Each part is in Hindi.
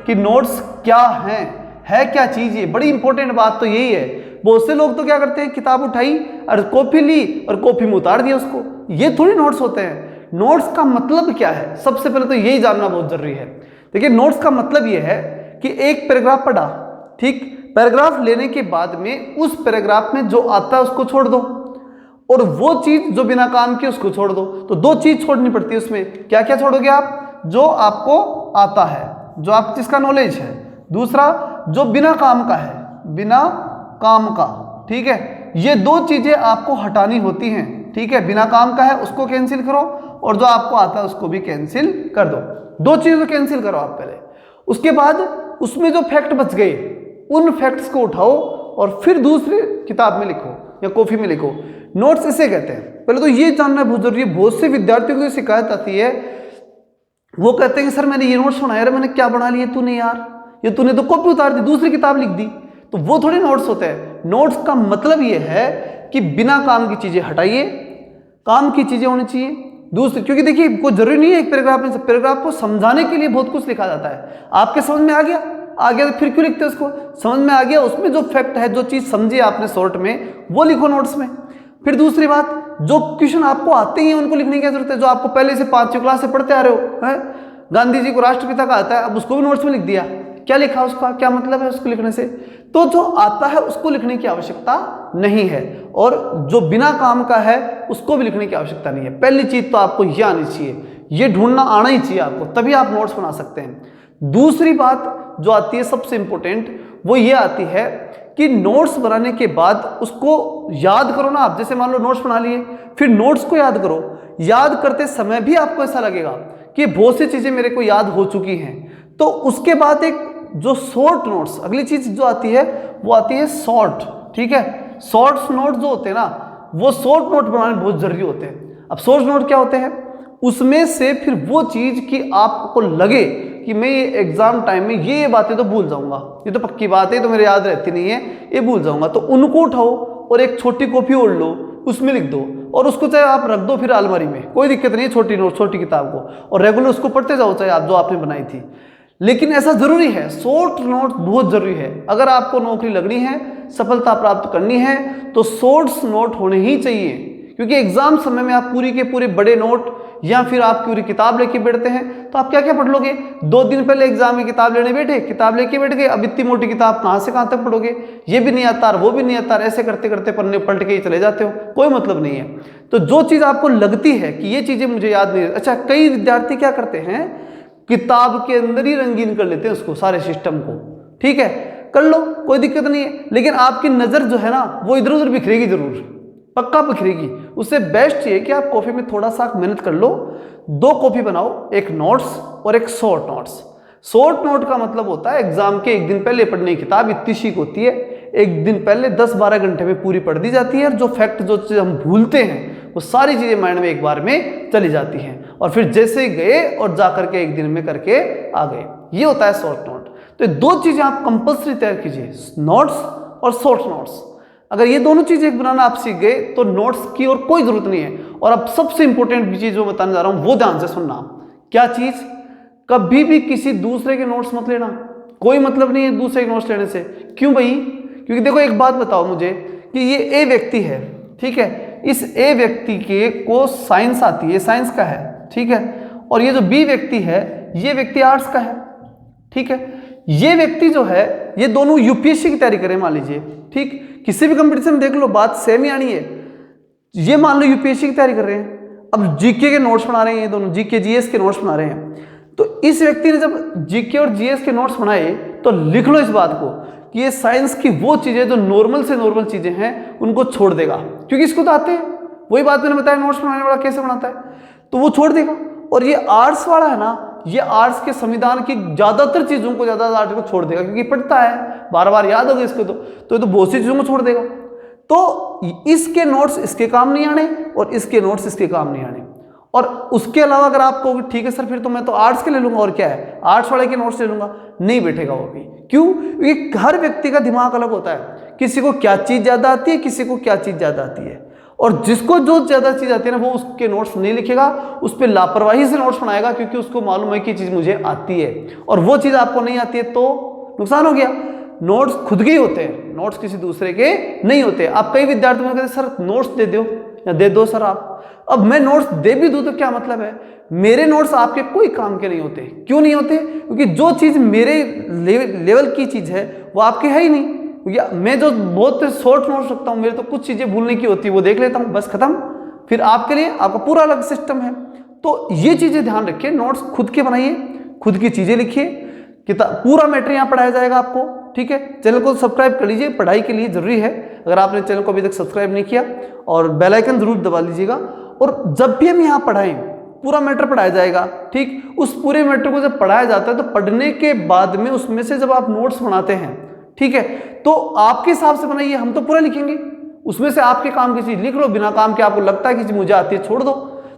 कि नोट्स क्या है क्या चीज। ये बड़ी इंपॉर्टेंट बात तो यही है। बहुत से लोग तो क्या करते हैं, किताब उठाई और कॉपी ली और कॉपी में उतार दिया उसको। ये थोड़ी नोट्स होते हैं। नोट्स का मतलब क्या है, सबसे पहले तो यही जानना बहुत जरूरी है। देखिए, नोट्स का मतलब यह है कि एक पैराग्राफ पढ़ा, ठीक, पैराग्राफ लेने के बाद में उस पैराग्राफ में जो आता है उसको छोड़ दो, और वो चीज जो बिना काम की उसको छोड़ दो। तो दो चीज छोड़नी पड़ती है उसमें। क्या क्या छोड़ोगे आप? जो आपको आता है, जो आप जिसका नॉलेज है। दूसरा, जो बिना काम का है, बिना काम का, ठीक है। ये दो चीजें आपको हटानी होती हैं, ठीक है। बिना काम का है उसको कैंसिल करो, और जो आपको आता है उसको भी कैंसिल कर दो। दो चीजों को कैंसिल करो आप पहले। उसके बाद उसमें जो फैक्ट बच गए, उन फैक्ट्स को उठाओ और फिर दूसरी किताब में लिखो या कॉपी में लिखो। नोट्स इसे कहते हैं। पहले तो ये जानना बहुत जरूरी है। बहुत से विद्यार्थियों को शिकायत आती है, वो कहते हैं कि सर मैंने ये नोट्स बनाया, मैंने क्या बना लिया तूने यार, ये तूने तो कॉपी उतार दी, दूसरी किताब लिख दी। तो वो थोड़ी नोट्स होते हैं। नोट्स का मतलब ये है कि बिना काम की चीजें हटाइए, काम की चीजें होनी चाहिए। दूसरी, क्योंकि देखिए कोई जरूरी नहीं है एक पैराग्राफ में, पैराग्राफ को समझाने के लिए बहुत कुछ लिखा जाता है। आपके समझ में आ गया तो फिर क्यों लिखते हैं उसको? समझ में आ गया, उसमें जो फैक्ट है, जो चीज समझी आपने शॉर्ट में, वो लिखो नोट्स में। फिर दूसरी बात, जो क्वेश्चन आपको आते हैं उनको लिखने की क्या जरूरत है, जो आपको पहले से 5वीं क्लास से पढ़ते आ रहे हो। है गांधी जी को राष्ट्रपिता का आता है, अब उसको भी नोट्स में लिख दिया, क्या लिखा, उसका क्या मतलब है उसको लिखने से? तो जो आता है उसको लिखने की आवश्यकता नहीं है, और जो बिना काम का है उसको भी लिखने की आवश्यकता नहीं है। पहली चीज तो आपको ये आनी चाहिए, ये ढूंढना आना ही चाहिए आपको, तभी आप नोट्स बना सकते हैं। दूसरी बात जो आती है सबसे इंपॉर्टेंट, वो ये आती है कि नोट्स बनाने के बाद उसको याद करो ना आप। जैसे मान लो नोट्स बना लिए, फिर नोट्स को याद करो। याद करते समय भी आपको ऐसा लगेगा कि बहुत सी चीजें मेरे को याद हो चुकी हैं। तो उसके बाद एक जो शॉर्ट नोट्स, अगली चीज जो आती है वो आती है शॉर्ट, ठीक है। शॉर्ट नोट जो होते हैं ना, वो शॉर्ट नोट बनाने बहुत जरूरी होते हैं। अब शॉर्ट नोट क्या होते हैं? उसमें से फिर वो चीज की आपको लगे कि मैं ये एग्जाम टाइम में ये बातें तो भूल जाऊंगा, ये तो पक्की बात है, तो मेरे याद रहती नहीं है, ये भूल जाऊंगा, तो उनको उठाओ और एक छोटी कॉपी ओढ़ लो, उसमें लिख दो, और उसको चाहे आप रख दो फिर अलमारी में, कोई दिक्कत नहीं है। छोटी नोट, छोटी किताब को, और रेगुलर उसको पढ़ते जाओ, चाहे आप जो आपने बनाई थी। लेकिन ऐसा जरूरी है, शॉर्ट नोट बहुत जरूरी है। अगर आपको नौकरी लगनी है, सफलता प्राप्त करनी है, तो शॉर्ट्स नोट होने ही चाहिए। क्योंकि एग्जाम समय में आप पूरी के पूरे बड़े नोट या फिर आप पूरी किताब लेके बैठते हैं, तो आप क्या क्या पढ़ लोगे? 2 दिन पहले एग्जाम की किताब लेने बैठे, किताब लेके बैठ गए, अब इतनी मोटी किताब कहां से कहां तक पढ़ोगे? ये भी नहीं आता, वो भी नहीं आता, ऐसे करते करते पढ़ने पलट के ही चले जाते हो, कोई मतलब नहीं है। तो जो चीज आपको लगती है कि ये चीजें मुझे याद नहीं। अच्छा, कई विद्यार्थी क्या करते हैं, किताब के अंदर ही रंगीन कर लेते हैं उसको, सारे सिस्टम को। ठीक है, कर लो, कोई दिक्कत नहीं है, लेकिन आपकी नजर जो है ना, वो इधर उधर बिखरेगी, जरूर पक्का बिखरेगी। उससे बेस्ट ये कि आप कॉपी में थोड़ा सा मेहनत कर लो, 2 कॉपी बनाओ, एक नोट्स और एक शॉर्ट नोट्स। शॉर्ट नोट का मतलब होता है एग्जाम के 1 दिन पहले पढ़ने की किताब इतनी शीक होती है, 1 दिन पहले 10-12 घंटे में पूरी पढ़ दी जाती है, और जो फैक्ट, जो चीज हम भूलते हैं, वो सारी चीजें माइंड में एक बार में चली जाती हैं, और फिर जैसे गए और जाकर के 1 दिन में करके आ गए। ये होता है शॉर्ट नोट। तो 2 चीजें आप कंपल्सरी तैयार कीजिए, नोट्स और शॉर्ट नोट्स। अगर ये दोनों चीजें बनाना आप सीख गए तो नोट्स की और कोई जरूरत नहीं है। और अब सबसे इंपॉर्टेंट चीज जो बताने जा रहा हूं वो ध्यान से सुनना। क्या चीज? कभी भी किसी दूसरे के नोट्स मत लेना, कोई मतलब नहीं है दूसरे के नोट्स लेने से। क्यों भाई? क्योंकि देखो, एक बात बताओ मुझे कि ये ए व्यक्ति है, ठीक है, इस ए व्यक्ति के को साइंस आती है, साइंस का है, ठीक है, और ये जो बी व्यक्ति है, ये व्यक्ति आर्ट्स का है, ठीक है। ये व्यक्ति जो है, ये दोनों यूपीएससी की तैयारी करें मान लीजिए, ठीक, किसी भी कंपटीशन में देख लो, बात सेम ही आनी है। ये मान लो यूपीएससी की तैयारी कर रहे हैं, अब जीके के नोट्स बना रहे हैं, ये दोनों जीके जीएस के नोट्स बना रहे हैं। तो इस व्यक्ति ने जब जीके और जीएस के नोट्स बनाए, तो लिख लो इस बात को कि ये साइंस की वो चीजें जो नॉर्मल से नॉर्मल चीजें हैं उनको छोड़ देगा, क्योंकि इसको तो आते हैं। वही बात मैंने बताया, नोट्स बनाने वाला कैसे बनाता है, तो वो छोड़ देगा। और ये आर्ट्स वाला है ना, ये आर्ट्स के संविधान की ज्यादातर चीजों को, ज्यादा आर्टिकल को छोड़ देगा, क्योंकि पढ़ता है, बार बार याद होगा इसको, तो बहुत सी चीजों को छोड़ देगा। तो इसके नोट्स इसके काम नहीं आने, और इसके नोट्स इसके काम नहीं आने। और उसके अलावा अगर आप कहोगे ठीक है सर, फिर तो मैं तो आर्ट्स के ले लूंगा, और क्या है, आर्ट्स वाले के नोट्स ले लूंगा, नहीं बैठेगा वो भी। क्यों? क्योंकि हर व्यक्ति का दिमाग अलग होता है, किसी को क्या चीज ज्यादा आती है, किसी को क्या चीज ज्यादा आती है। और जिसको जो ज़्यादा चीज़ आती है ना वो उसके नोट्स नहीं लिखेगा, उस पर लापरवाही से नोट्स बनाएगा, क्योंकि उसको मालूम है कि चीज़ मुझे आती है, और वो चीज़ आपको नहीं आती है तो नुकसान हो गया। नोट्स खुद के ही होते हैं, नोट्स किसी दूसरे के नहीं होते। आप कई विद्यार्थियों को कहते सर नोट्स दे दो या दे दो सर आप। अब मैं नोट्स दे भी दूं तो क्या मतलब है, मेरे नोट्स आपके कोई काम के नहीं होते। क्यों नहीं होते? क्योंकि जो चीज़ मेरे लेवल की चीज़ है वो आपके है ही नहीं। या मैं जो बहुत शॉर्ट नोट्स रखता हूँ, मेरे तो कुछ चीज़ें भूलने की होती है, वो देख लेता हूँ बस खत्म। फिर आपके लिए आपका पूरा अलग सिस्टम है। तो ये चीज़ें ध्यान रखिए, नोट्स खुद के बनाइए, खुद की चीज़ें लिखिए, किताब पूरा मैटर यहाँ पढ़ाया जाएगा आपको। ठीक है, चैनल को सब्सक्राइब कर लीजिए, पढ़ाई के लिए जरूरी है। अगर आपने चैनल को अभी तक सब्सक्राइब नहीं किया, और बेल आइकन जरूर दबा लीजिएगा। और जब भी हम यहाँ पढ़ाएं पूरा मैटर पढ़ाया जाएगा। ठीक, उस पूरे मैटर को जब पढ़ाया जाता है तो पढ़ने के बाद में उसमें से जब आप नोट्स बनाते हैं, ठीक है, तो आपके हिसाब से बनाइए, हम तो पूरा लिखेंगे, उसमें से आपके काम की चीज लिख लो, बिना काम के आपको लगता है कि मुझे आती है छोड़ दो।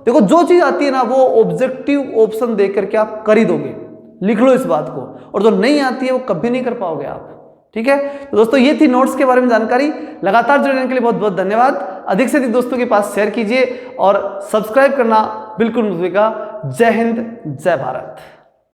देखो जो चीज आती है ना वो ऑब्जेक्टिव ऑप्शन देख करके आप कर ही दोगे, लिख लो इस बात को, और जो नहीं आती है वो कभी नहीं कर पाओगे आप। ठीक है, तो दोस्तों ये थी नोट्स के बारे में जानकारी। लगातार जुड़ने के लिए बहुत बहुत धन्यवाद। अधिक से अधिक दोस्तों के पास शेयर कीजिए और सब्सक्राइब करना बिल्कुल मत भूलिएगा। जय हिंद, जय भारत।